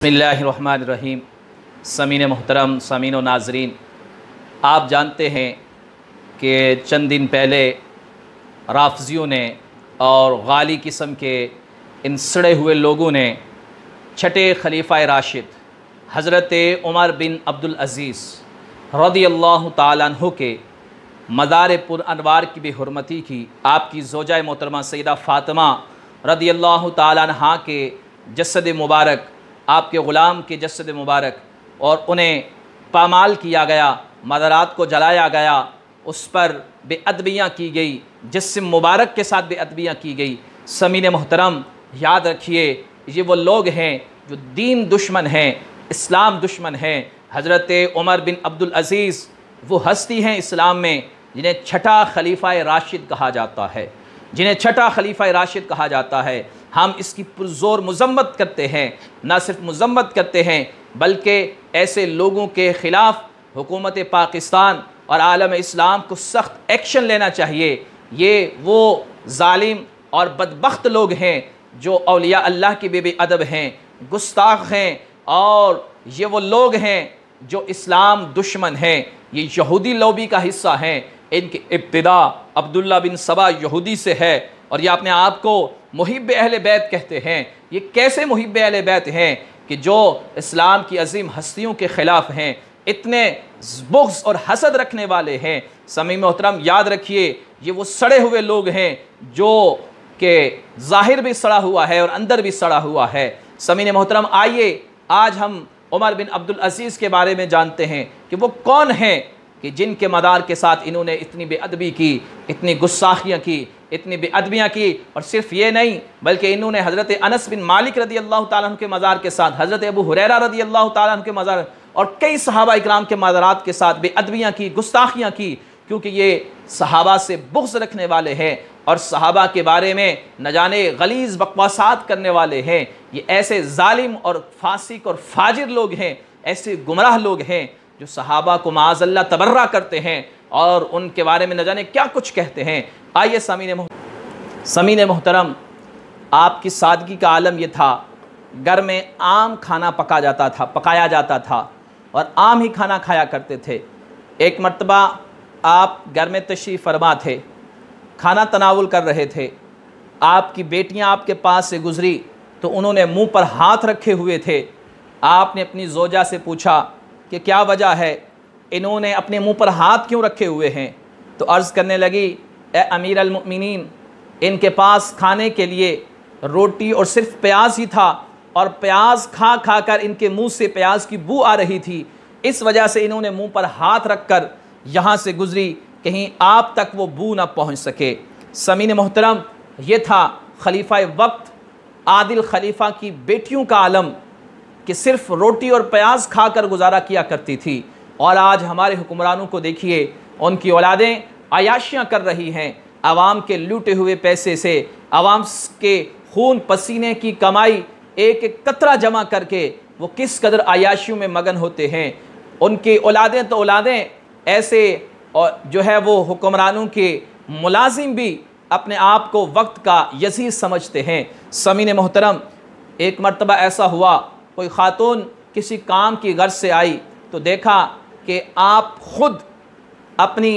بسم اللہ الرحمن الرحیم۔ سامعین محترم، سامعین و ناظرین، آپ جانتے ہیں کہ چند دن پہلے رافضیوں نے اور غالی قسم کے ان سڑے ہوئے لوگوں نے چھٹے خلیفہ راشد حضرت عمر بن عبدالعزیز رضی اللہ تعالیٰ عنہ کے مزار پر انوار کی بے حرمتی کی، آپ کی زوجہ محترمہ سیدہ فاطمہ رضی اللہ تعالیٰ عنہ کے جسد مبارک، آپ کے غلام کے جسد مبارک، اور انہیں پامال کیا گیا، مزارات کو جلایا گیا، اس پر بے ادبیاں کی گئی، جسم مبارک کے ساتھ بے ادبیاں کی گئی۔ سامعین محترم، یاد رکھیے یہ وہ لوگ ہیں جو دین دشمن ہیں، اسلام دشمن ہیں۔ حضرت عمر بن عبدالعزیز وہ ہستی ہیں اسلام میں جنہیں چھٹا خلیفہ راشد کہا جاتا ہے، جنہیں چھٹا خلیفہ راشد کہا جاتا ہے۔ ہم اس کی پرزور مذمت کرتے ہیں، نہ صرف مذمت کرتے ہیں بلکہ ایسے لوگوں کے خلاف حکومت پاکستان اور عالم اسلام کو سخت ایکشن لینا چاہیے۔ یہ وہ ظالم اور بدبخت لوگ ہیں جو اولیاء اللہ کی بے ادب ہیں، گستاخ ہیں، اور یہ وہ لوگ ہیں جو اسلام دشمن ہیں۔ یہ یہودی لوبی کا حصہ ہیں۔ ان کی ابتدا عبداللہ بن سبا یہودی سے ہے، اور یہ اپنے آپ کو محب اہل بیت کہتے ہیں۔ یہ کیسے محب اہل بیت ہیں کہ جو اسلام کی عظیم ہستیوں کے خلاف ہیں، اتنے بغض اور حسد رکھنے والے ہیں۔ سامعین محترم، یاد رکھیے یہ وہ سڑے ہوئے لوگ ہیں جو کہ ظاہر بھی سڑا ہوا ہے اور اندر بھی سڑا ہوا ہے۔ سامعین محترم، آئیے آج ہم عمر بن عبدالعزیز کے بارے میں جانتے ہیں کہ وہ کون ہیں کہ جن کے مدار کے ساتھ انہوں نے اتنی بے ادبی کی، اتنی گستاخیاں کی، اتنی بے ادبیاں کی، اور صرف یہ نہیں بلکہ انہوں نے حضرت انس بن مالک رضی اللہ تعالیٰ عنہ کے مزار کے ساتھ، حضرت ابو ہریرہ رضی اللہ تعالیٰ عنہ کے مزار اور کئی صحابہ اکرام کے مزارات کے ساتھ بے ادبیاں کی، گستاخیاں کی، کیونکہ یہ صحابہ سے بغض رکھنے والے ہیں اور صحابہ کے بارے میں نہ جانے غلیظ بکواسات کرنے والے ہیں۔ یہ ایسے ظالم اور فاسق اور فاجر لوگ ہیں، ایسے گمراہ لوگ ہیں جو صحابہ کو معاذ اللہ تبرہ کرتے ہیں اور ان کے بارے میں نہ جانے کیا کچھ کہتے ہیں۔ آئیے سامعین محترم، آپ کی سادگی کا عالم یہ تھا، گھر میں عام کھانا پکایا جاتا تھا اور عام ہی کھانا کھایا کرتے تھے۔ ایک مرتبہ آپ گھر میں تشریف فرما تھے، کھانا تناول کر رہے تھے، آپ کی بیٹیاں آپ کے پاس سے گزری تو انہوں نے منہ پر ہاتھ رکھے ہوئے تھے۔ آپ نے اپنی زوجہ سے پوچھا کہ کیا وجہ ہے، انہوں نے اپنے منہ پر ہاتھ کیوں رکھے ہوئے ہیں؟ تو عرض کرنے لگی، اے امیر المؤمنین، ان کے پاس کھانے کے لیے روٹی اور صرف پیاز ہی تھا، اور پیاز کھا کھا کر ان کے منہ سے پیاز کی بو آ رہی تھی، اس وجہ سے انہوں نے منہ پر ہاتھ رکھ کر یہاں سے گزری، کہیں آپ تک وہ بو نہ پہنچ سکے۔ سامعین محترم، یہ تھا خلیفہ وقت، عادل خلیفہ کی بیٹیوں کا عالم کہ صرف روٹی اور پیاز کھا کر گزارا کیا کرتی تھی۔ اور آج ہمارے حکمرانوں کو دیکھیے، ان کی اولادیں عیاشیاں کر رہی ہیں، عوام کے لوٹے ہوئے پیسے سے، عوام کے خون پسینے کی کمائی ایک ایک قطرہ جمع کر کے وہ کس قدر عیاشیوں میں مگن ہوتے ہیں۔ ان کی اولادیں تو اولادیں ایسے، اور جو ہے وہ حکمرانوں کے ملازم بھی اپنے آپ کو وقت کا یزید سمجھتے ہیں۔ سامعین محترم، ایک مرتبہ ایسا ہوا، کوئی خاتون کسی کام کی غرض سے آئی تو دیکھا کہ آپ خود اپنی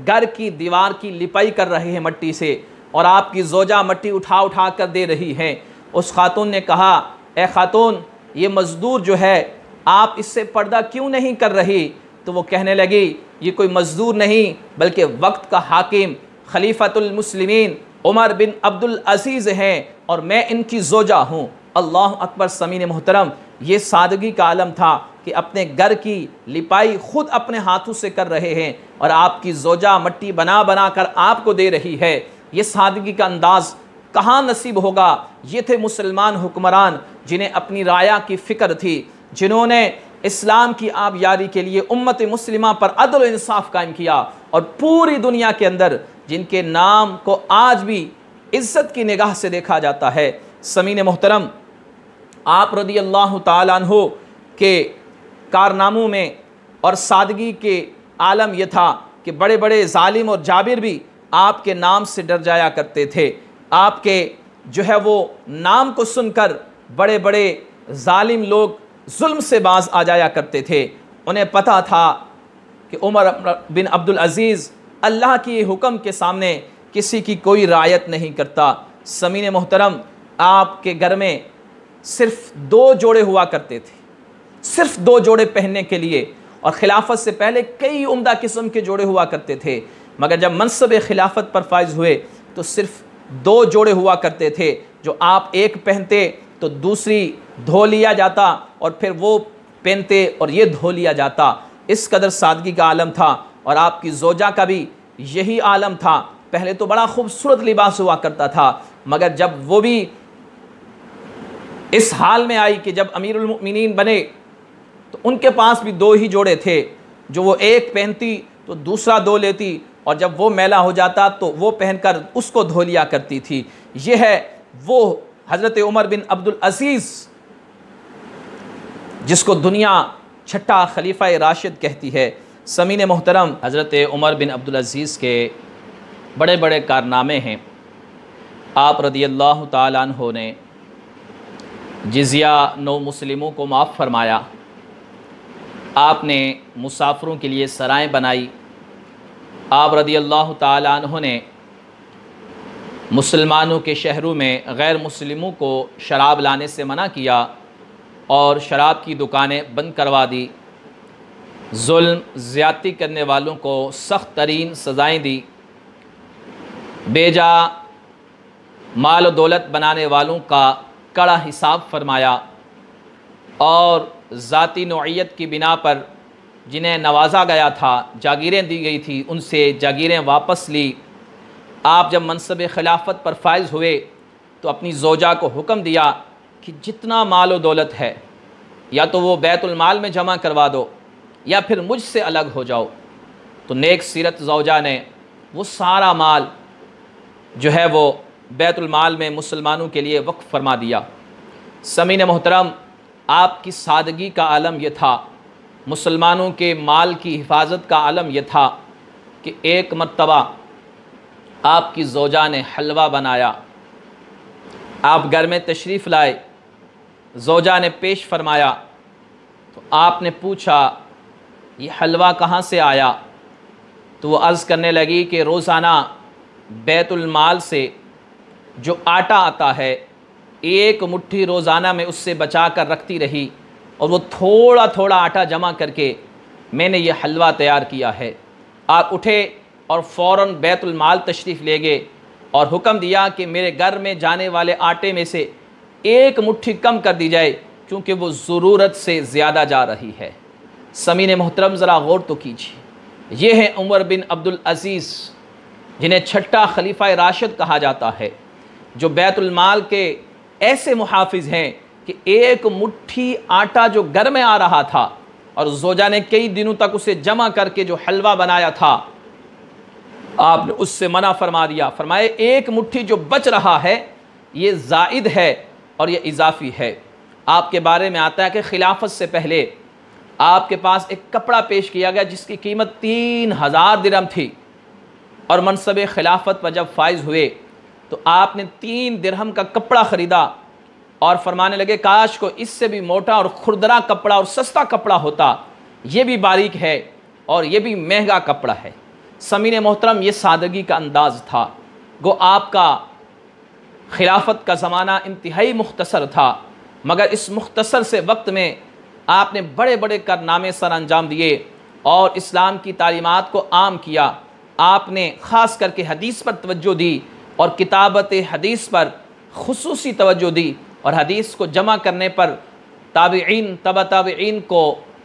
گھر کی دیوار کی لپائی کر رہے ہیں مٹی سے، اور آپ کی زوجہ مٹی اٹھا اٹھا کر دے رہی ہیں۔ اس خاتون نے کہا، اے خاتون، یہ مزدور جو ہے آپ اس سے پردہ کیوں نہیں کر رہی؟ تو وہ کہنے لگی، یہ کوئی مزدور نہیں بلکہ وقت کا حاکم خلیفۃ المسلمین عمر بن عبدالعزیز ہیں، اور میں ان کی زوجہ ہوں۔ اللہ اکبر۔ سامعین محترم، یہ سادگی کا عالم تھا کہ اپنے گھر کی لپائی خود اپنے ہاتھوں سے کر رہے ہیں، اور آپ کی زوجہ مٹی بنا بنا کر آپ کو دے رہی ہے۔ یہ سادگی کا انداز کہاں نصیب ہوگا؟ یہ تھے مسلمان حکمران جنہیں اپنی رعایا کی فکر تھی، جنہوں نے اسلام کی آبیاری کے لیے امت مسلمہ پر عدل و انصاف قائم کیا، اور پوری دنیا کے اندر جن کے نام کو آج بھی عزت کی نگاہ سے دیکھا جاتا ہے۔ سامعین محترم، آپ رضی اللہ تعالیٰ عنہ کے کارناموں میں اور سادگی کے عالم یہ تھا کہ بڑے بڑے ظالم اور جابر بھی آپ کے نام سے ڈر جایا کرتے تھے۔ آپ کے جو ہے وہ نام کو سن کر بڑے بڑے ظالم لوگ ظلم سے باز آ جایا کرتے تھے۔ انہیں پتہ تھا کہ عمر بن عبدالعزیز اللہ کی حکم کے سامنے کسی کی کوئی رعایت نہیں کرتا۔ سامعین محترم، آپ کے گھر میں صرف 2 جوڑے ہوا کرتے تھے، صرف 2 جوڑے پہننے کے لیے، اور خلافت سے پہلے کئی عمدہ قسم کے جوڑے ہوا کرتے تھے، مگر جب منصب خلافت پر فائز ہوئے تو صرف 2 جوڑے ہوا کرتے تھے، جو آپ ایک پہنتے تو دوسری دھو لیا جاتا اور پھر وہ پہنتے اور یہ دھو لیا جاتا۔ اس قدر سادگی کا عالم تھا، اور آپ کی زوجہ کا بھی یہی عالم تھا۔ پہلے تو بڑا خوبصورت لباس ہوا کرتا تھا، مگر جب وہ بھی اس حال میں آئی کہ جب امیر المؤمنین بنے تو ان کے پاس بھی 2 ہی جوڑے تھے، جو وہ ایک پہنتی تو دوسرا دھو لیتی، اور جب وہ میلا ہو جاتا تو وہ پہن کر اس کو دھو لیا کرتی تھی۔ یہ ہے وہ حضرت عمر بن عبدالعزیز جس کو دنیا چھٹا خلیفہ راشد کہتی ہے۔ سامعین محترم، حضرت عمر بن عبدالعزیز کے بڑے بڑے کارنامے ہیں۔ آپ رضی اللہ تعالیٰ عنہ نے جزیہ نو مسلموں کو معاف فرمایا، آپ نے مسافروں کے لیے سرائیں بنائی، آپ رضی اللہ تعالیٰ عنہ نے مسلمانوں کے شہروں میں غیر مسلموں کو شراب لانے سے منع کیا اور شراب کی دکانیں بند کروا دی، ظلم زیادتی کرنے والوں کو سخت ترین سزائیں دی، بیجا مال و دولت بنانے والوں کا کڑا حساب فرمایا، اور ذاتی نوعیت کی بنا پر جنہیں نوازا گیا تھا، جاگیریں دی گئی تھی، ان سے جاگیریں واپس لی۔ آپ جب منصب خلافت پر فائز ہوئے تو اپنی زوجہ کو حکم دیا کہ جتنا مال و دولت ہے یا تو وہ بیت المال میں جمع کروا دو یا پھر مجھ سے الگ ہو جاؤ۔ تو نیک سیرت زوجہ نے وہ سارا مال جو ہے وہ بیت المال میں مسلمانوں کے لیے وقف فرما دیا۔ سامعین محترم، آپ کی سادگی کا عالم یہ تھا، مسلمانوں کے مال کی حفاظت کا عالم یہ تھا کہ ایک مرتبہ آپ کی زوجہ نے حلوہ بنایا، آپ گھر میں تشریف لائے، زوجہ نے پیش فرمایا تو آپ نے پوچھا یہ حلوہ کہاں سے آیا؟ تو وہ عرض کرنے لگی کہ روزانہ بیت المال سے جو آٹا آتا ہے ایک مٹھی روزانہ میں اس سے بچا کر رکھتی رہی، اور وہ تھوڑا تھوڑا آٹا جمع کر کے میں نے یہ حلوہ تیار کیا ہے۔ آپ اٹھے اور فوراً بیت المال تشریف لے گئے اور حکم دیا کہ میرے گھر میں جانے والے آٹے میں سے ایک مٹھی کم کر دی جائے کیونکہ وہ ضرورت سے زیادہ جا رہی ہے۔ سامعین محترم، ذرا غور تو کیجیے، یہ ہیں عمر بن عبدالعزیز جنہیں چھٹا خلیفہ راشد کہا جاتا ہے، جو بیت المال کے ایسے محافظ ہیں کہ ایک مٹھی آٹا جو گھر میں آ رہا تھا اور زوجہ نے کئی دنوں تک اسے جمع کر کے جو حلوہ بنایا تھا، آپ نے اس سے منع فرما دیا، فرمائے ایک مٹھی جو بچ رہا ہے یہ زائد ہے اور یہ اضافی ہے۔ آپ کے بارے میں آتا ہے کہ خلافت سے پہلے آپ کے پاس ایک کپڑا پیش کیا گیا جس کی قیمت 3000 درہم تھی، اور منصب خلافت پر جب فائز ہوئے تو آپ نے 3 درہم کا کپڑا خریدا اور فرمانے لگے کاش کو اس سے بھی موٹا اور کھردرا کپڑا اور سستا کپڑا ہوتا، یہ بھی باریک ہے اور یہ بھی مہنگا کپڑا ہے۔ سامعین محترم، یہ سادگی کا انداز تھا۔ گو آپ کا خلافت کا زمانہ انتہائی مختصر تھا، مگر اس مختصر سے وقت میں آپ نے بڑے بڑے کارنامے سر انجام دیے اور اسلام کی تعلیمات کو عام کیا۔ آپ نے خاص کر کے حدیث پر توجہ دی اور کتابت حدیث پر خصوصی توجہ دی، اور حدیث کو جمع کرنے پر تابعین، تبع تابعین کو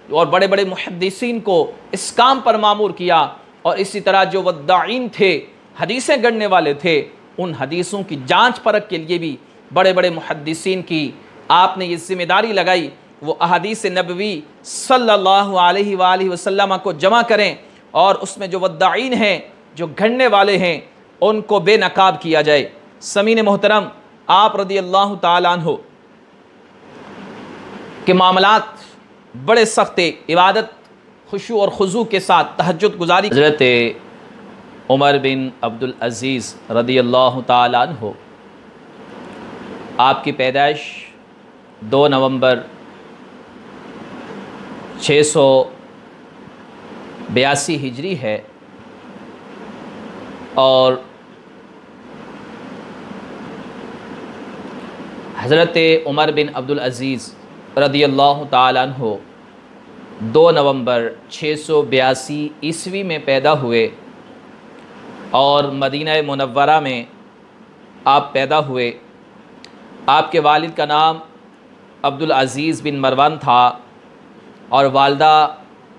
اور بڑے بڑے محدثین کو اس کام پر مامور کیا، اور اسی طرح جو وداعین تھے، حدیثیں گڑھنے والے تھے، ان حدیثوں کی جانچ پرکھ کے لیے بھی بڑے بڑے محدثین کی آپ نے یہ ذمہ داری لگائی، وہ احادیث نبوی صلی اللہ علیہ وآلہ وسلم کو جمع کریں، اور اس میں جو وداعین ہیں، جو گھڑنے والے ہیں، ان کو بے نقاب کیا جائے۔ سامعین محترم، آپ رضی اللہ تعالیٰ عنہ کے معاملات بڑے سخت، عبادت خشوع اور خضوع کے ساتھ تہجد گزاری۔ حضرت عمر بن عبدالعزیز رضی اللہ تعالیٰ عنہ، آپ کی پیدائش 2 نومبر 682 ہجری ہے، اور حضرت عمر بن عبدالعزیز رضی اللہ تعالیٰ عنہ 2 نومبر 682 عیسوی میں پیدا ہوئے، اور مدینہ منورہ میں آپ پیدا ہوئے۔ آپ کے والد کا نام عبدالعزیز بن مروان تھا، اور والدہ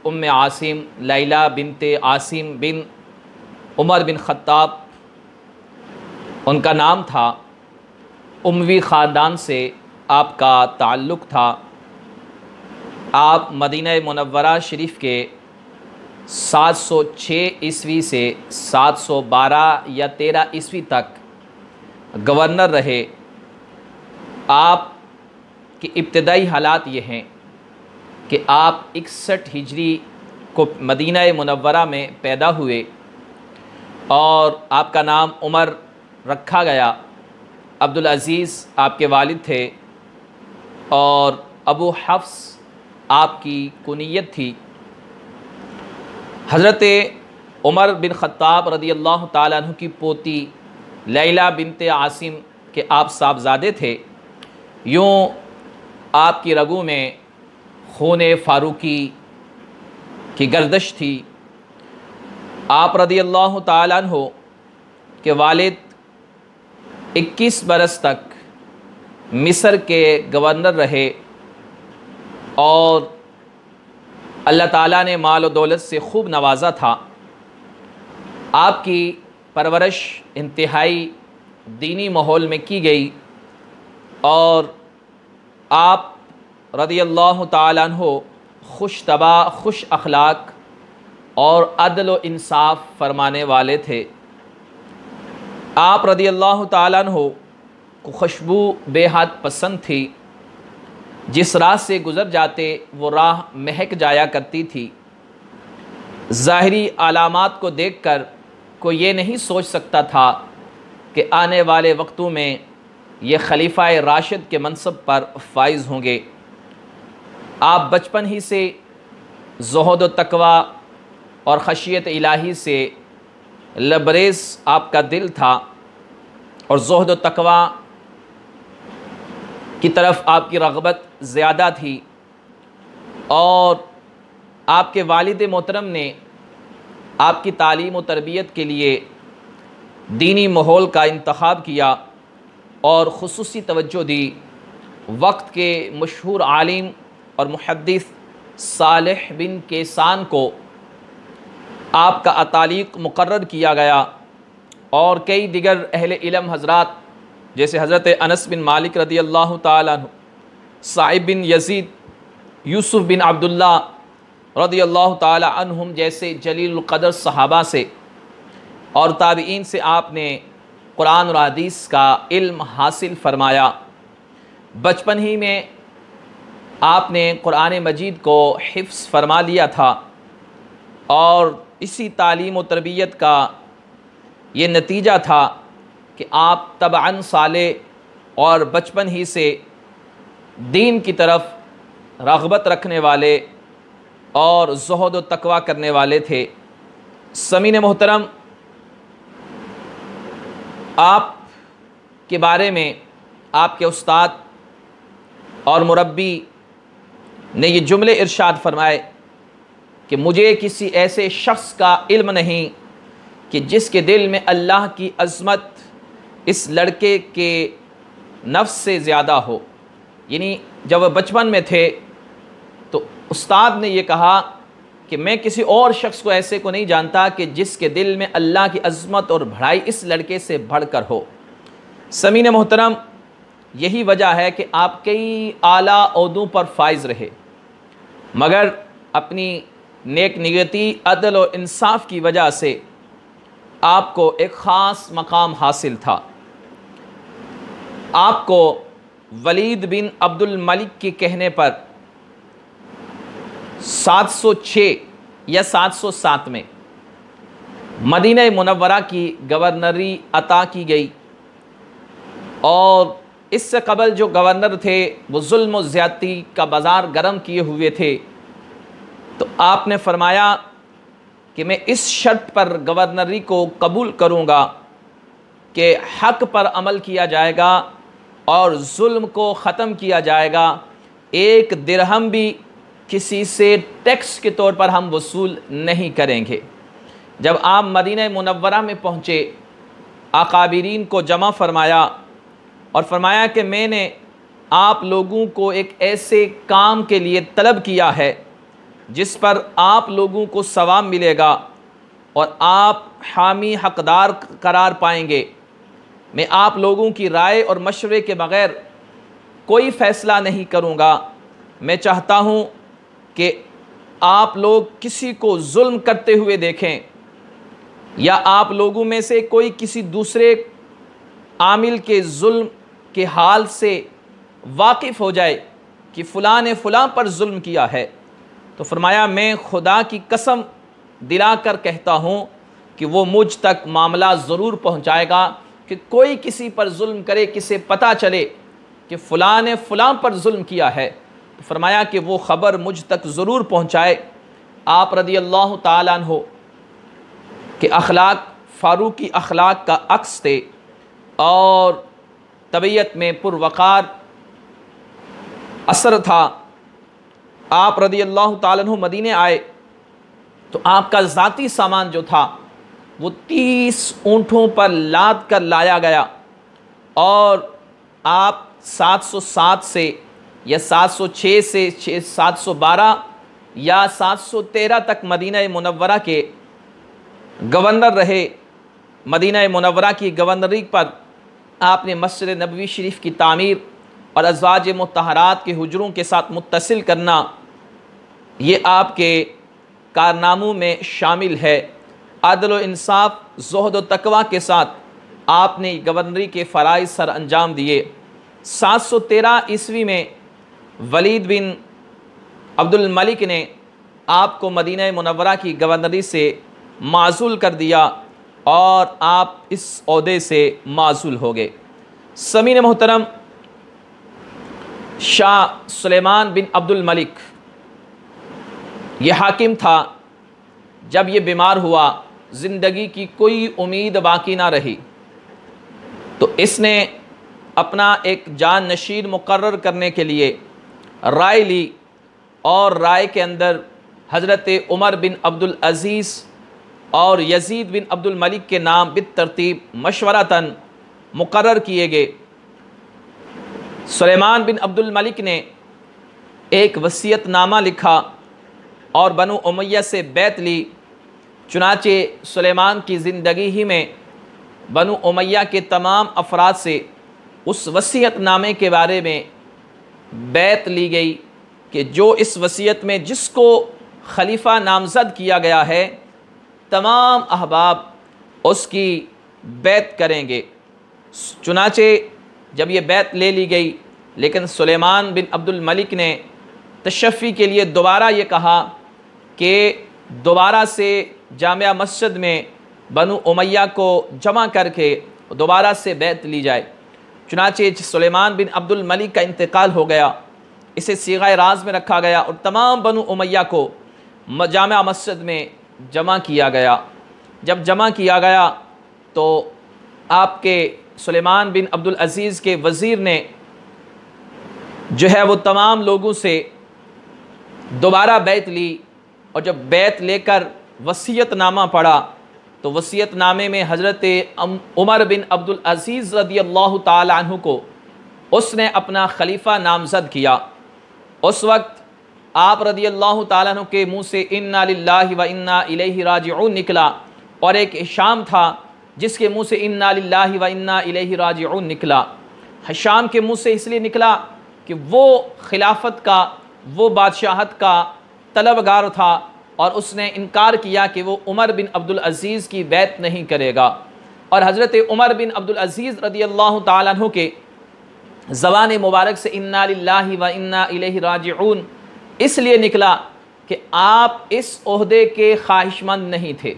ام عاصم لیلہ بنت عاصم بن عمر بن خطاب ان کا نام تھا۔ اموی خاندان سے آپ کا تعلق تھا۔ آپ مدینہ منورہ شریف کے 706 عیسوی سے 712 یا 13 عیسوی تک گورنر رہے۔ آپ کے ابتدائی حالات یہ ہیں کہ آپ 61 ہجری کو مدینہ منورہ میں پیدا ہوئے، اور آپ کا نام عمر رکھا گیا۔ عبدالعزیز آپ کے والد تھے، اور ابو حفص آپ کی کنیت تھی۔ حضرت عمر بن خطاب رضی اللہ تعالیٰ عنہ کی پوتی لیلہ بنت عاصم کے آپ صاحبزادے تھے۔ یوں آپ کی رگوں میں خون فاروقی کی گردش تھی۔ آپ رضی اللہ تعالیٰ عنہ کے والد 21 برس تک مصر کے گورنر رہے، اور اللہ تعالیٰ نے مال و دولت سے خوب نوازا تھا۔ آپ کی پرورش انتہائی دینی ماحول میں کی گئی، اور آپ رضی اللہ تعالیٰ عنہ خوش طبع، خوش اخلاق اور عدل و انصاف فرمانے والے تھے۔ آپ رضی اللہ تعالیٰ عنہ کو خوشبو بے حد پسند تھی۔ جس راہ سے گزر جاتے وہ راہ مہک جایا کرتی تھی۔ ظاہری علامات کو دیکھ کر کوئی یہ نہیں سوچ سکتا تھا کہ آنے والے وقتوں میں یہ خلیفہ راشد کے منصب پر فائز ہوں گے۔ آپ بچپن ہی سے زہد و تقوی اور خشیت الہی سے لبریز آپ کا دل تھا، اور زہد و تقوی کی طرف آپ کی رغبت زیادہ تھی، اور آپ کے والد محترم نے آپ کی تعلیم و تربیت کے لیے دینی ماحول کا انتخاب کیا، اور خصوصی توجہ دی۔ وقت کے مشہور عالم اور محدث صالح بن کیسان کو آپ کا اتالیق مقرر کیا گیا، اور کئی دیگر اہل علم حضرات جیسے حضرت انس بن مالک رضی اللہ تعالیٰ عنہ، صائب بن یزید، یوسف بن عبداللہ رضی اللہ تعالیٰ عنہم جیسے جلیل القدر صحابہ سے اور تابعین سے آپ نے قرآن اور حدیث کا علم حاصل فرمایا۔ بچپن ہی میں آپ نے قرآن مجید کو حفظ فرما لیا تھا، اور اسی تعلیم و تربیت کا یہ نتیجہ تھا کہ آپ طبعاً صالح اور بچپن ہی سے دین کی طرف رغبت رکھنے والے اور زہد و تقوی کرنے والے تھے۔ سامعین محترم، آپ کے بارے میں آپ کے استاد اور مربی نے یہ جملے ارشاد فرمائے کہ مجھے کسی ایسے شخص کا علم نہیں کہ جس کے دل میں اللہ کی عظمت اس لڑکے کے نفس سے زیادہ ہو۔ یعنی جب وہ بچپن میں تھے تو استاد نے یہ کہا کہ میں کسی اور شخص کو ایسے کو نہیں جانتا کہ جس کے دل میں اللہ کی عظمت اور بڑائی اس لڑکے سے بڑھ کر ہو۔ سامعین محترم، یہی وجہ ہے کہ آپ کئی اعلیٰ عہدوں پر فائز رہے، مگر اپنی نیک نیتی، عدل و انصاف کی وجہ سے آپ کو ایک خاص مقام حاصل تھا۔ آپ کو ولید بن عبد الملک کے کہنے پر 706 یا 707 میں مدینہ منورہ کی گورنری عطا کی گئی، اور اس سے قبل جو گورنر تھے وہ ظلم و زیادتی کا بازار گرم کیے ہوئے تھے، تو آپ نے فرمایا کہ میں اس شرط پر گورنری کو قبول کروں گا کہ حق پر عمل کیا جائے گا اور ظلم کو ختم کیا جائے گا، ایک درہم بھی کسی سے ٹیکس کے طور پر ہم وصول نہیں کریں گے۔ جب آپ مدینہ منورہ میں پہنچے، اکابرین کو جمع فرمایا اور فرمایا کہ میں نے آپ لوگوں کو ایک ایسے کام کے لیے طلب کیا ہے جس پر آپ لوگوں کو ثواب ملے گا اور آپ حامی حقدار قرار پائیں گے۔ میں آپ لوگوں کی رائے اور مشورے کے بغیر کوئی فیصلہ نہیں کروں گا۔ میں چاہتا ہوں کہ آپ لوگ کسی کو ظلم کرتے ہوئے دیکھیں یا آپ لوگوں میں سے کوئی کسی دوسرے عامل کے ظلم کے حال سے واقف ہو جائے کہ فلاں نے فلاں پر ظلم کیا ہے، تو فرمایا میں خدا کی قسم دلا کر کہتا ہوں کہ وہ مجھ تک معاملہ ضرور پہنچائے گا، کہ کوئی کسی پر ظلم کرے، کسے پتہ چلے کہ فلاں نے فلاں پر ظلم کیا ہے، تو فرمایا کہ وہ خبر مجھ تک ضرور پہنچائے۔ آپ رضی اللہ تعالیٰ عنہ کہ اخلاق فاروقی اخلاق کا عکس تھے اور طبیعت میں پروقار اثر تھا۔ آپ رضی اللہ تعالیٰ عنہ مدینے آئے تو آپ کا ذاتی سامان جو تھا وہ 30 اونٹوں پر لاد کر لایا گیا، اور آپ 707 سے یا 706 سے 712 یا 713 تک مدینہ منورہ کے گورنر رہے۔ مدینہ منورہ کی گورنری پر آپ نے مسجد نبوی شریف کی تعمیر اور ازواج مطہرات کے حجروں کے ساتھ متصل کرنا، یہ آپ کے کارناموں میں شامل ہے۔ عدل و انصاف، زہد و تقوی کے ساتھ آپ نے گورنری کے فرائض سر انجام دیے۔ 713 عیسوی میں ولید بن عبد الملک نے آپ کو مدینہ منورہ کی گورنری سے معزول کر دیا اور آپ اس عہدے سے معزول ہو گئے۔ سامعین محترم، شاہ سلیمان بن عبد الملک یہ حاکم تھا، جب یہ بیمار ہوا، زندگی کی کوئی امید باقی نہ رہی، تو اس نے اپنا ایک جان نشین مقرر کرنے کے لیے رائے لی، اور رائے کے اندر حضرت عمر بن عبد العزیز اور یزید بن عبد الملک کے نام بالترتیب مشورتاً مقرر کیے گئے۔ سلیمان بن عبد الملک نے ایک وصیت نامہ لکھا اور بنو امیہ سے بیعت لی۔ چنانچہ سلیمان کی زندگی ہی میں بنو امیہ کے تمام افراد سے اس وصیت نامے کے بارے میں بیعت لی گئی کہ جو اس وصیت میں جس کو خلیفہ نامزد کیا گیا ہے، تمام احباب اس کی بیعت کریں گے۔ چنانچہ جب یہ بیعت لے لی گئی، لیکن سلیمان بن عبد الملک نے تشفی کے لیے دوبارہ یہ کہا کہ دوبارہ سے جامعہ مسجد میں بنو امیہ کو جمع کر کے دوبارہ سے بیعت لی جائے۔ چنانچہ سلیمان بن عبد الملک کا انتقال ہو گیا، اسے صیغہ راز میں رکھا گیا اور تمام بنو امیہ کو جامعہ مسجد میں جمع کیا گیا۔ جب جمع کیا گیا تو آپ کے سلیمان بن عبد العزیز کے وزیر نے جو ہے وہ تمام لوگوں سے دوبارہ بیعت لی، اور جب بیعت لے کر وصیت نامہ پڑھا تو وصیت نامے میں حضرت عمر بن عبد العزیز رضی اللہ تعالی عنہ کو اس نے اپنا خلیفہ نامزد کیا۔ اس وقت آپ رضی اللہ تعالیٰ عنہ کے منہ سے انا للہ و انا الیہ راجعون نکلا، اور ایک ہشام تھا جس کے منہ سے انا للہ و انا الیہ راجعون نکلا۔ ہشام کے منہ سے اس لیے نکلا کہ وہ خلافت کا، وہ بادشاہت کا طلبگار تھا، اور اس نے انکار کیا کہ وہ عمر بن عبد العزیز کی بیعت نہیں کرے گا۔ اور حضرت عمر بن عبد العزیز رضی اللہ تعالیٰ عنہ کے زبان مبارک سے انا للہ و انا الیہ راجعون اس لیے نکلا کہ آپ اس عہدے کے خواہش مند نہیں تھے،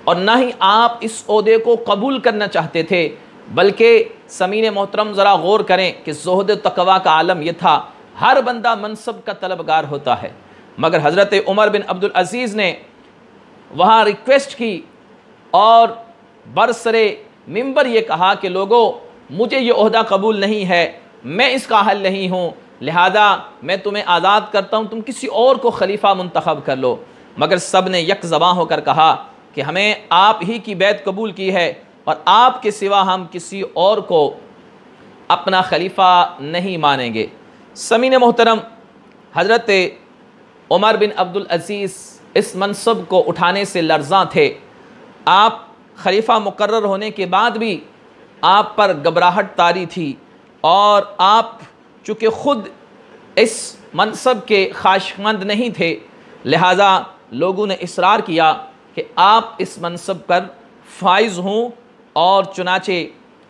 اور نہ ہی آپ اس عہدے کو قبول کرنا چاہتے تھے، بلکہ سامعین محترم ذرا غور کریں کہ زہد و تقوی کا عالم یہ تھا، ہر بندہ منصب کا طلبگار ہوتا ہے، مگر حضرت عمر بن عبدالعزیز نے وہاں ریکویسٹ کی اور برسرے ممبر یہ کہا کہ لوگوں مجھے یہ عہدہ قبول نہیں ہے، میں اس کا اہل نہیں ہوں، لہذا میں تمہیں آزاد کرتا ہوں، تم کسی اور کو خلیفہ منتخب کر لو۔ مگر سب نے یک زباں ہو کر کہا کہ ہمیں آپ ہی کی بیعت قبول کی ہے اور آپ کے سوا ہم کسی اور کو اپنا خلیفہ نہیں مانیں گے۔ سامعین محترم، حضرت عمر بن عبدالعزیز اس منصب کو اٹھانے سے لرزاں تھے۔ آپ خلیفہ مقرر ہونے کے بعد بھی آپ پر گھبراہٹ طاری تھی، اور آپ چونکہ خود اس منصب کے خواہشمند نہیں تھے، لہٰذا لوگوں نے اصرار کیا کہ آپ اس منصب پر فائز ہوں، اور چنانچہ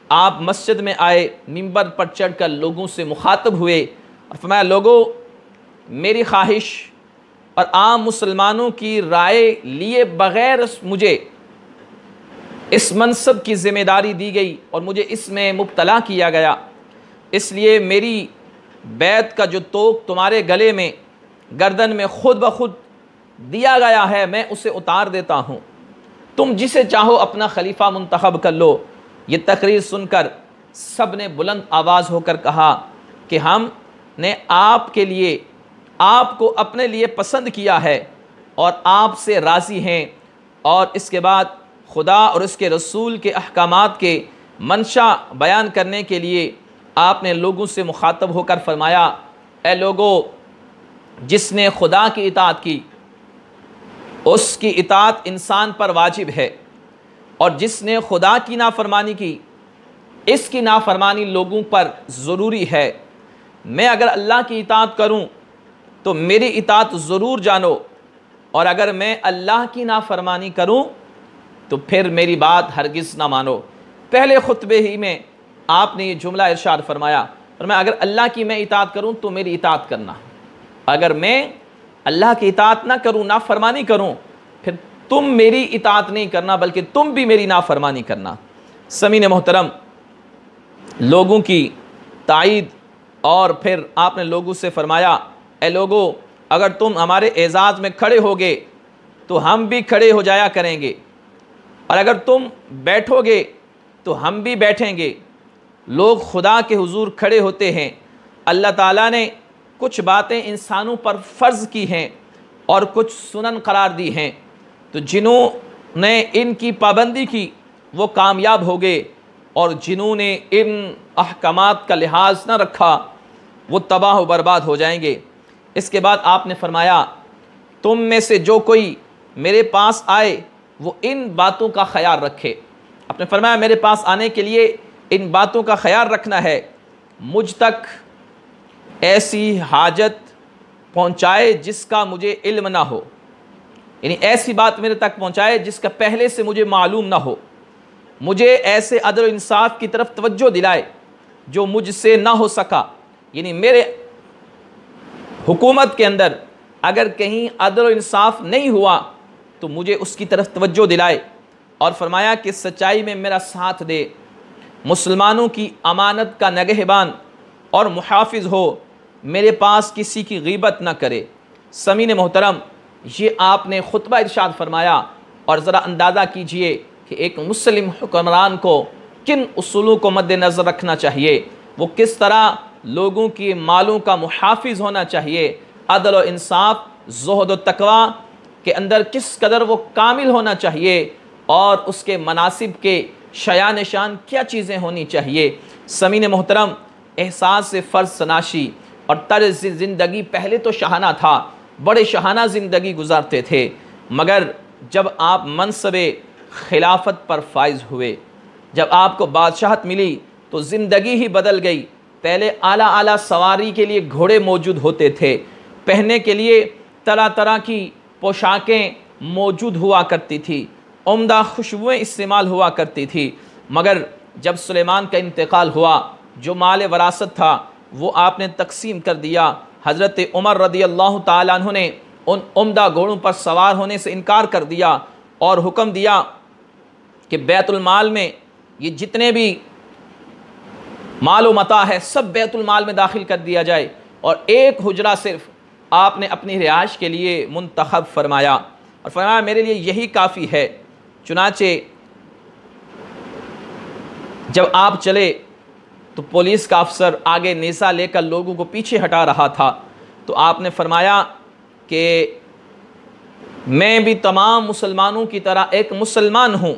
آپ مسجد میں آئے، منبر پر چڑھ کر لوگوں سے مخاطب ہوئے اور فرمایا لوگوں، میری خواہش اور عام مسلمانوں کی رائے لیے بغیر مجھے اس منصب کی ذمہ داری دی گئی اور مجھے اس میں مبتلا کیا گیا، اس لیے میری بیعت کا جو توق تمہارے گلے میں گردن میں خود بخود دیا گیا ہے میں اسے اتار دیتا ہوں، تم جسے چاہو اپنا خلیفہ منتخب کر لو۔ یہ تقریر سن کر سب نے بلند آواز ہو کر کہا کہ ہم نے آپ کے لیے، آپ کو اپنے لیے پسند کیا ہے اور آپ سے راضی ہیں، اور اس کے بعد خدا اور اس کے رسول کے احکامات کے منشا بیان کرنے کے لیے آپ نے لوگوں سے مخاطب ہو کر فرمایا، اے لوگو، جس نے خدا کی اطاعت کی اس کی اطاعت انسان پر واجب ہے، اور جس نے خدا کی نافرمانی کی اس کی نافرمانی لوگوں پر ضروری ہے۔ میں اگر اللہ کی اطاعت کروں تو میری اطاعت ضرور جانو، اور اگر میں اللہ کی نافرمانی کروں تو پھر میری بات ہرگز نہ مانو۔ پہلے خطبے ہی میں آپ نے یہ جملہ ارشاد فرمایا، اگر اللہ کی میں اطاعت کروں تو میری اطاعت کرنا، اگر میں اللہ کی اطاعت نہ کروں، نافرمانی کروں، پھر تم میری اطاعت نہیں کرنا بلکہ تم بھی میری نافرمانی کرنا۔ سامعین محترم، لوگوں کی تائید، اور پھر آپ نے لوگوں سے فرمایا، اے لوگو، اگر تم ہمارے اعزاز میں کھڑے ہوگے تو ہم بھی کھڑے ہو جایا کریں گے، اور اگر تم بیٹھو گے تو ہم بھی بیٹھیں گے۔ لوگ خدا کے حضور کھڑے ہوتے ہیں، اللہ تعالیٰ نے کچھ باتیں انسانوں پر فرض کی ہیں اور کچھ سنن قرار دی ہیں، تو جنہوں نے ان کی پابندی کی وہ کامیاب ہو گئے، اور جنہوں نے ان احکامات کا لحاظ نہ رکھا وہ تباہ و برباد ہو جائیں گے۔ اس کے بعد آپ نے فرمایا، تم میں سے جو کوئی میرے پاس آئے وہ ان باتوں کا خیال رکھے۔ آپ نے فرمایا میرے پاس آنے کے لیے ان باتوں کا خیال رکھنا ہے، مجھ تک ایسی حاجت پہنچائے جس کا مجھے علم نہ ہو، یعنی ایسی بات میرے تک پہنچائے جس کا پہلے سے مجھے معلوم نہ ہو، مجھے ایسے عدل و انصاف کی طرف توجہ دلائے جو مجھ سے نہ ہو سکا، یعنی میرے حکومت کے اندر اگر کہیں عدل و انصاف نہیں ہوا تو مجھے اس کی طرف توجہ دلائے، اور فرمایا کہ سچائی میں میرا ساتھ دے، مسلمانوں کی امانت کا نگہبان اور محافظ ہو، میرے پاس کسی کی غیبت نہ کرے۔ سامعین محترم، یہ آپ نے خطبہ ارشاد فرمایا، اور ذرا اندازہ کیجئے کہ ایک مسلم حکمران کو کن اصولوں کو مد نظر رکھنا چاہیے، وہ کس طرح لوگوں کی مالوں کا محافظ ہونا چاہیے، عدل و انصاف، زہد و تقوی کے اندر کس قدر وہ کامل ہونا چاہیے، اور اس کے مناسب کے شایان نشان کیا چیزیں ہونی چاہیے۔ سامعین محترم، احساس فرض شناسی اور طرز زندگی پہلے تو شاہانہ تھا، بڑے شاہانہ زندگی گزارتے تھے، مگر جب آپ منصب خلافت پر فائز ہوئے، جب آپ کو بادشاہت ملی تو زندگی ہی بدل گئی۔ پہلے اعلیٰ سواری کے لیے گھوڑے موجود ہوتے تھے، پہننے کے لیے طرح طرح کی پوشاکیں موجود ہوا کرتی تھی، عمدہ خوشبوئیں استعمال ہوا کرتی تھی، مگر جب سلیمان کا انتقال ہوا، جو مال وراثت تھا وہ آپ نے تقسیم کر دیا۔ حضرت عمر رضی اللہ تعالیٰ عنہ نے ان عمدہ گھوڑوں پر سوار ہونے سے انکار کر دیا، اور حکم دیا کہ بیت المال میں یہ جتنے بھی مال و متاع ہے سب بیت المال میں داخل کر دیا جائے، اور ایک حجرہ صرف آپ نے اپنی رہائش کے لیے منتخب فرمایا اور فرمایا میرے لیے یہی کافی ہے۔ چنانچہ جب آپ چلے تو پولیس کا افسر آگے نیزہ لے کر لوگوں کو پیچھے ہٹا رہا تھا، تو آپ نے فرمایا کہ میں بھی تمام مسلمانوں کی طرح ایک مسلمان ہوں،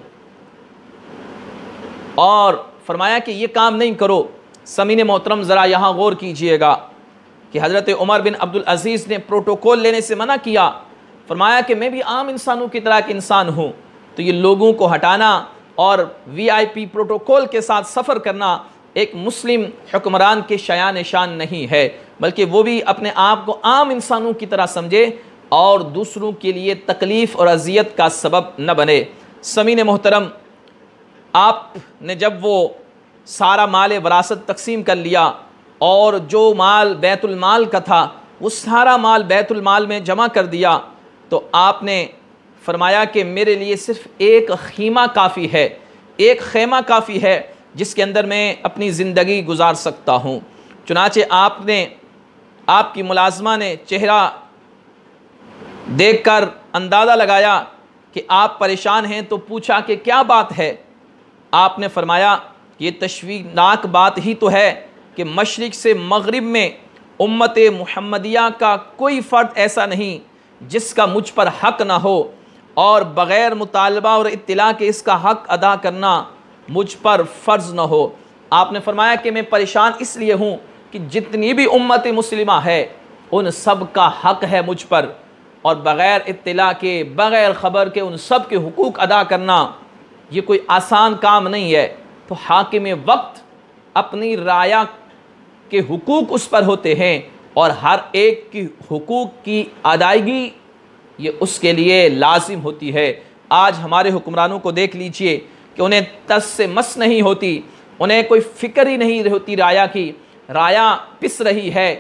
اور فرمایا کہ یہ کام نہیں کرو۔ سامعین محترم ذرا یہاں غور کیجئے گا کہ حضرت عمر بن عبدالعزیز نے پروٹوکول لینے سے منع کیا، فرمایا کہ میں بھی عام انسانوں کی طرح ایک انسان ہوں، تو یہ لوگوں کو ہٹانا اور وی آئی پی پروٹوکول کے ساتھ سفر کرنا ایک مسلم حکمران کے شایان شان نہیں ہے، بلکہ وہ بھی اپنے آپ کو عام انسانوں کی طرح سمجھے اور دوسروں کے لیے تکلیف اور اذیت کا سبب نہ بنے۔ سامعین محترم، آپ نے جب وہ سارا مال وراثت تقسیم کر لیا اور جو مال بیت المال کا تھا وہ سارا مال بیت المال میں جمع کر دیا، تو آپ نے فرمایا کہ میرے لیے صرف ایک خیمہ کافی ہے، ایک خیمہ کافی ہے جس کے اندر میں اپنی زندگی گزار سکتا ہوں۔ چنانچہ آپ کی ملازمہ نے چہرہ دیکھ کر اندازہ لگایا کہ آپ پریشان ہیں، تو پوچھا کہ کیا بات ہے؟ آپ نے فرمایا یہ تشویشناک بات ہی تو ہے کہ مشرق سے مغرب میں امت محمدیہ کا کوئی فرد ایسا نہیں جس کا مجھ پر حق نہ ہو، اور بغیر مطالبہ اور اطلاع کے اس کا حق ادا کرنا مجھ پر فرض نہ ہو۔ آپ نے فرمایا کہ میں پریشان اس لیے ہوں کہ جتنی بھی امت مسلمہ ہے ان سب کا حق ہے مجھ پر، اور بغیر اطلاع کے، بغیر خبر کے ان سب کے حقوق ادا کرنا یہ کوئی آسان کام نہیں ہے۔ تو حاکم وقت اپنی رعایا کے حقوق اس پر ہوتے ہیں، اور ہر ایک کی حقوق کی ادائیگی یہ اس کے لیے لازم ہوتی ہے۔ آج ہمارے حکمرانوں کو دیکھ لیجئے کہ انہیں تس سے مس نہیں ہوتی، انہیں کوئی فکر ہی نہیں ہوتی رعایا کی۔ رعایا پس رہی ہے،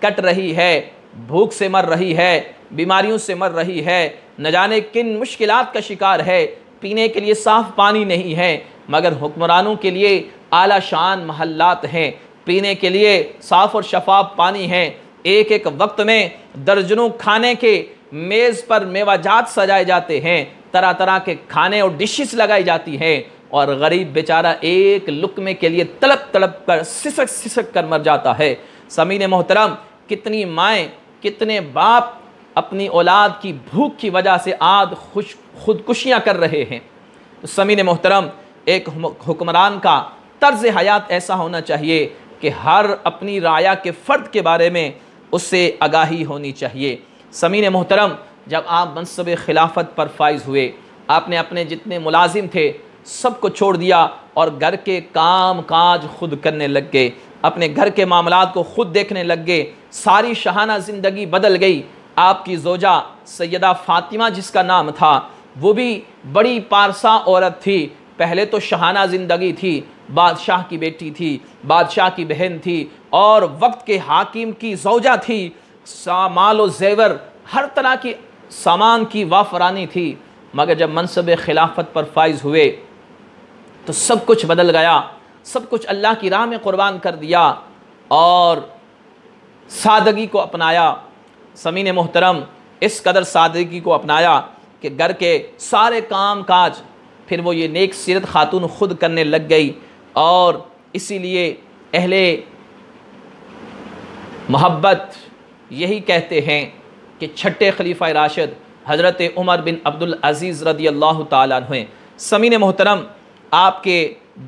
کٹ رہی ہے، بھوک سے مر رہی ہے، بیماریوں سے مر رہی ہے، نہ جانے کن مشکلات کا شکار ہے، پینے کے لیے صاف پانی نہیں ہے، مگر حکمرانوں کے لیے اعلیٰ شان محلات ہیں، پینے کے لیے صاف اور شفاف پانی ہے، ایک ایک وقت میں درجنوں کھانے کے میز پر میوہ جات سجائے جاتے ہیں، طرح طرح کے کھانے اور ڈشز لگائی جاتی ہیں، اور غریب بیچارہ ایک لقمے کے لیے تڑپ تڑپ کر سسک سسک کر مر جاتا ہے۔ سامعین محترم، کتنی مائیں، کتنے باپ اپنی اولاد کی بھوک کی وجہ سے خودکشیاں کر رہے ہیں۔ سامعین محترم، ایک حکمران کا طرز حیات ایسا ہونا چاہیے کہ ہر اپنی رعایا کے فرد کے بارے میں اس سے آگاہی ہونی چاہیے۔ سامعین محترم، جب آپ منصب خلافت پر فائز ہوئے، آپ نے اپنے جتنے ملازم تھے سب کو چھوڑ دیا اور گھر کے کام کاج خود کرنے لگ گئے، اپنے گھر کے معاملات کو خود دیکھنے لگ گئے، ساری شاہانہ زندگی بدل گئی۔ آپ کی زوجہ سیدہ فاطمہ جس کا نام تھا، وہ بھی بڑی پارسا عورت تھی، پہلے تو شاہانہ زندگی تھی، بادشاہ کی بیٹی تھی، بادشاہ کی بہن تھی، اور وقت کے حاکم کی زوجہ تھی، مال و زیور ہر طرح کی سامان کی وافرانی تھی، مگر جب منصب خلافت پر فائز ہوئے تو سب کچھ بدل گیا، سب کچھ اللہ کی راہ میں قربان کر دیا اور سادگی کو اپنایا۔ سامعین محترم، اس قدر سادگی کو اپنایا کہ گھر کے سارے کام کاج پھر وہ یہ نیک سیرت خاتون خود کرنے لگ گئی، اور اسی لیے اہل محبت یہی کہتے ہیں کہ چھٹے خلیفہ راشد حضرت عمر بن عبدالعزیز رضی اللہ تعالیٰ عنہ۔ سامعین محترم، آپ کے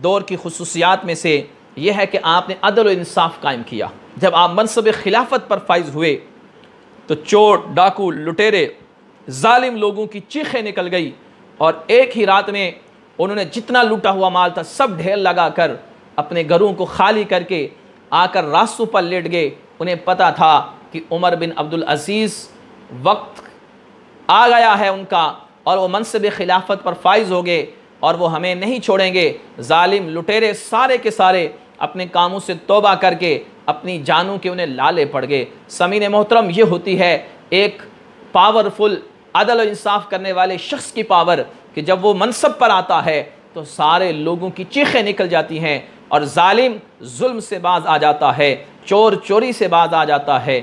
دور کی خصوصیات میں سے یہ ہے کہ آپ نے عدل و انصاف قائم کیا۔ جب آپ منصب خلافت پر فائز ہوئے تو چور، ڈاکو، لٹیرے، ظالم لوگوں کی چیخیں نکل گئی، اور ایک ہی رات میں انہوں نے جتنا لوٹا ہوا مال تھا سب ڈھیر لگا کر اپنے گھروں کو خالی کر کے آ کر راستوں پر لیٹ گئے۔ انہیں پتا تھا کہ عمر بن عبدالعزیز وقت آ گیا ہے ان کا، اور وہ منصب خلافت پر فائز ہو گئے، اور وہ ہمیں نہیں چھوڑیں گے۔ ظالم لٹیرے سارے کے سارے اپنے کاموں سے توبہ کر کے اپنی جانوں کے انہیں لالے پڑ گئے۔ سامعین محترم، یہ ہوتی ہے ایک پاورفل عدل و انصاف کرنے والے شخص کی پاور، کہ جب وہ منصب پر آتا ہے تو سارے لوگوں کی چیخیں نکل جاتی ہیں، اور ظالم ظلم سے باز آ جاتا ہے، چور چوری سے باز آ جاتا ہے،